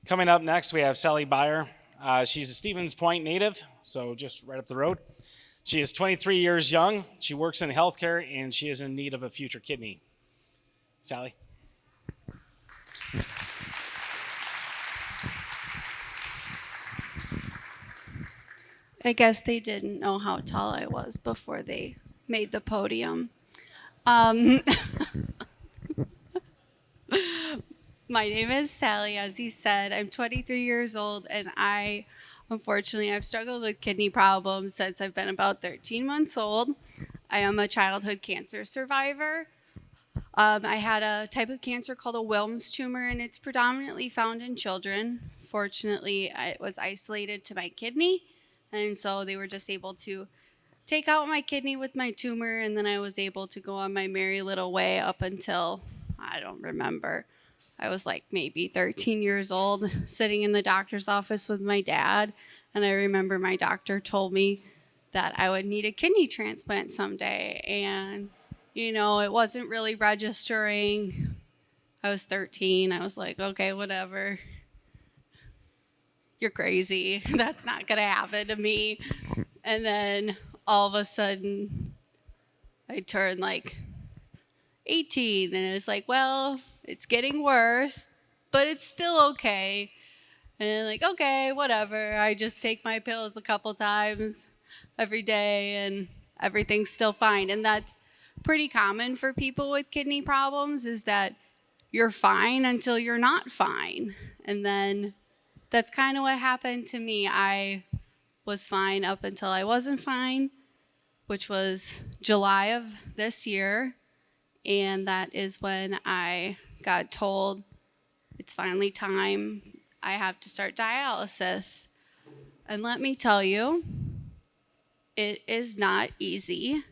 Coming up next, we have Salley Beyer. She's a Stevens Point native, so just right up the road. She is 23 years young. She works in healthcare, and she is in need of a future kidney. Salley? I guess they didn't know how tall I was before they made the podium. Um, my name is Salley, as he said. I'm 23 years old, and unfortunately, I've struggled with kidney problems since I've been about 13 months old. I am a childhood cancer survivor. I had a type of cancer called a Wilms tumor, and it's predominantly found in children. Fortunately, it was isolated to my kidney, and so they were just able to take out my kidney with my tumor, and then I was able to go on my merry little way up until, I don't remember, I was like maybe 13 years old, sitting in the doctor's office with my dad, and I remember my doctor told me that I would need a kidney transplant someday, and it wasn't really registering. I was 13. I was like, okay, whatever. You're crazy. That's not going to happen to me. And then all of a sudden, I turned like 18. And it's like, well, it's getting worse, but it's still okay. And like, okay, whatever. I just take my pills a couple times every day and everything's still fine. And that's pretty common for people with kidney problems, is that you're fine until you're not fine. And then that's kind of what happened to me. I was fine up until I wasn't fine, which was July of this year. And that is when I got told it's finally time. I have to start dialysis. And let me tell you, it is not easy.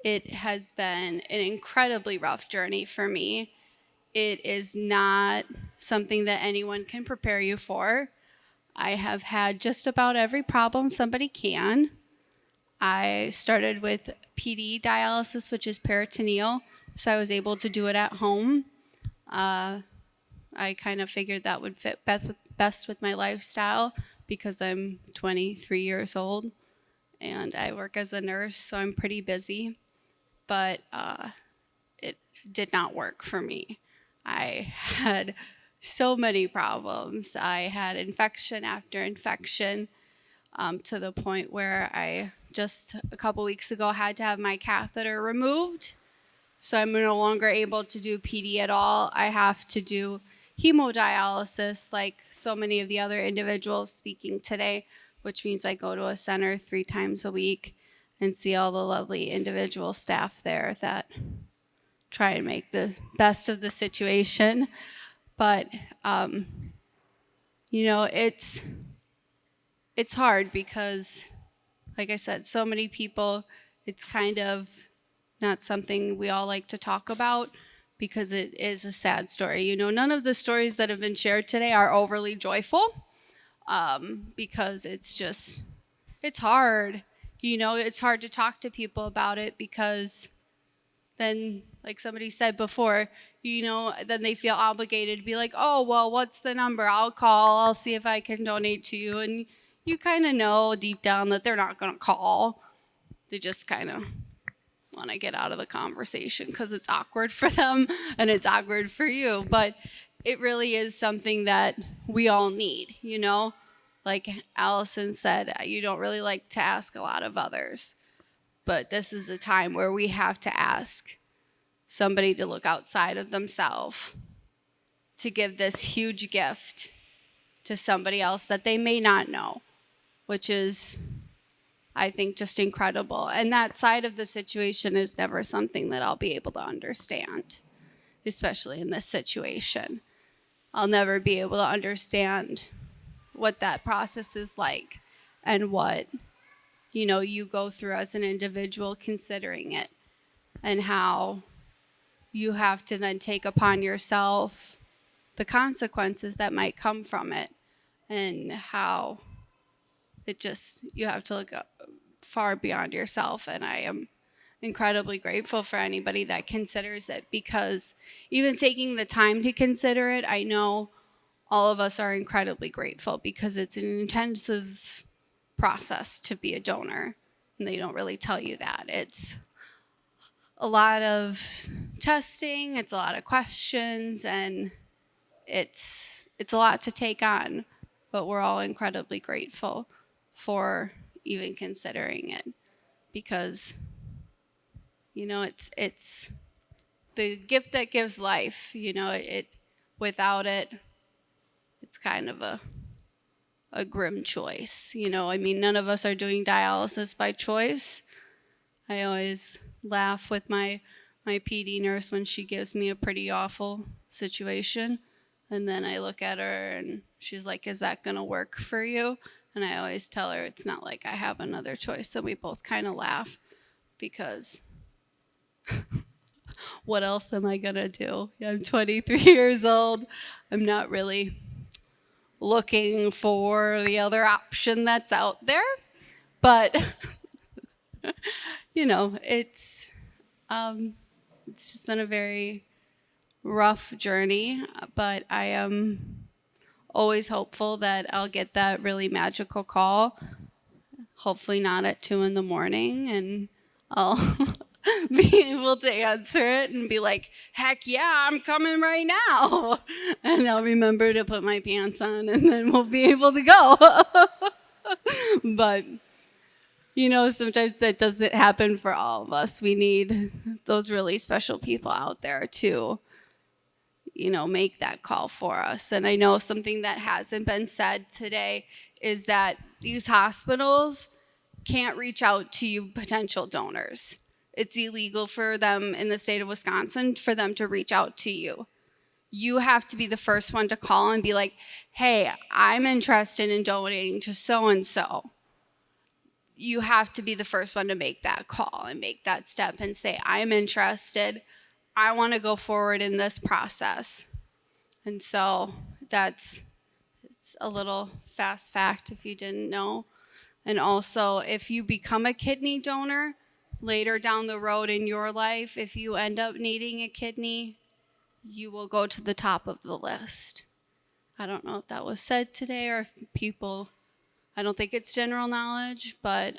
It has been an incredibly rough journey for me. It is not something that anyone can prepare you for. I have had just about every problem somebody can. I started with PD dialysis, which is peritoneal, so I was able to do it at home. I kind of figured that would fit best with my lifestyle because I'm 23 years old and I work as a nurse, so I'm pretty busy. But it did not work for me. I had so many problems. I had infection after infection, to the point where I just a couple weeks ago had to have my catheter removed. So I'm no longer able to do PD at all. I have to do hemodialysis like so many of the other individuals speaking today, which means I go to a center 3 times a week and see all the lovely individual staff there that try to make the best of the situation. But, it's hard because, like I said, so many people, it's kind of not something we all like to talk about because it is a sad story. None of the stories that have been shared today are overly joyful, because it's hard. It's hard to talk to people about it because then, like somebody said before, then they feel obligated to be like, oh, well, what's the number? I'll call. I'll see if I can donate to you. And you kind of know deep down that they're not going to call. They just kind of want to get out of the conversation because it's awkward for them and it's awkward for you. But it really is something that we all need, Like Allison said, you don't really like to ask a lot of others. But this is a time where we have to ask somebody to look outside of themselves to give this huge gift to somebody else that they may not know, which is, I think, just incredible. And that side of the situation is never something that I'll be able to understand, especially in this situation. I'll never be able to understand what that process is like and what, you go through as an individual considering it, and how you have to then take upon yourself the consequences that might come from it, and how you have to look far beyond yourself. And I am incredibly grateful for anybody that considers it, because even taking the time to consider it, I know all of us are incredibly grateful because it's an intensive process to be a donor. And they don't really tell you that. It's a lot of testing, it's a lot of questions, and it's a lot to take on. But we're all incredibly grateful for even considering it because, it's the gift that gives life. Without it, it's kind of a grim choice. None of us are doing dialysis by choice. I always laugh with my PD nurse when she gives me a pretty awful situation. And then I look at her and she's like, is that going to work for you? And I always tell her it's not like I have another choice. And we both kind of laugh because what else am I going to do? I'm 23 years old. I'm not really looking for the other option that's out there. But, it's just been a very rough journey. But I am always hopeful that I'll get that really magical call. Hopefully not at 2 a.m. and I'll be able to answer it and be like, heck yeah, I'm coming right now. And I'll remember to put my pants on and then we'll be able to go. But, sometimes that doesn't happen for all of us. We need those really special people out there to, make that call for us. And I know something that hasn't been said today is that these hospitals can't reach out to you potential donors. It's illegal for them in the state of Wisconsin for them to reach out to you. You have to be the first one to call and be like, hey, I'm interested in donating to so-and-so. You have to be the first one to make that call and make that step and say, I'm interested. I want to go forward in this process. And so it's a little fast fact if you didn't know. And also, if you become a kidney donor later down the road in your life, if you end up needing a kidney, you will go to the top of the list. I don't know if that was said today or if I don't think it's general knowledge, but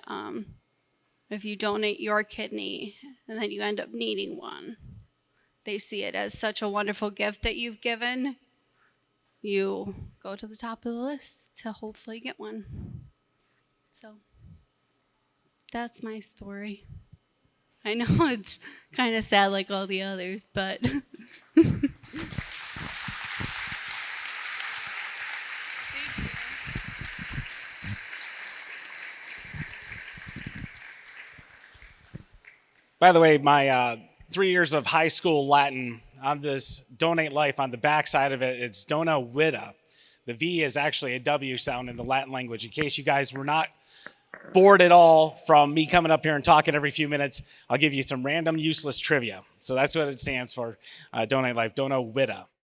if you donate your kidney and then you end up needing one, they see it as such a wonderful gift that you've given. You go to the top of the list to hopefully get one. So that's my story. I know it's kind of sad like all the others, but By the way, my 3 years of high school Latin on this Donate Life, on the back side of it, it's Dona Vita. The V is actually a W sound in the Latin language. In case you guys were not bored at all from me coming up here and talking every few minutes, I'll give you some random useless trivia. So that's what it stands for, Donate Life, Dona Vita.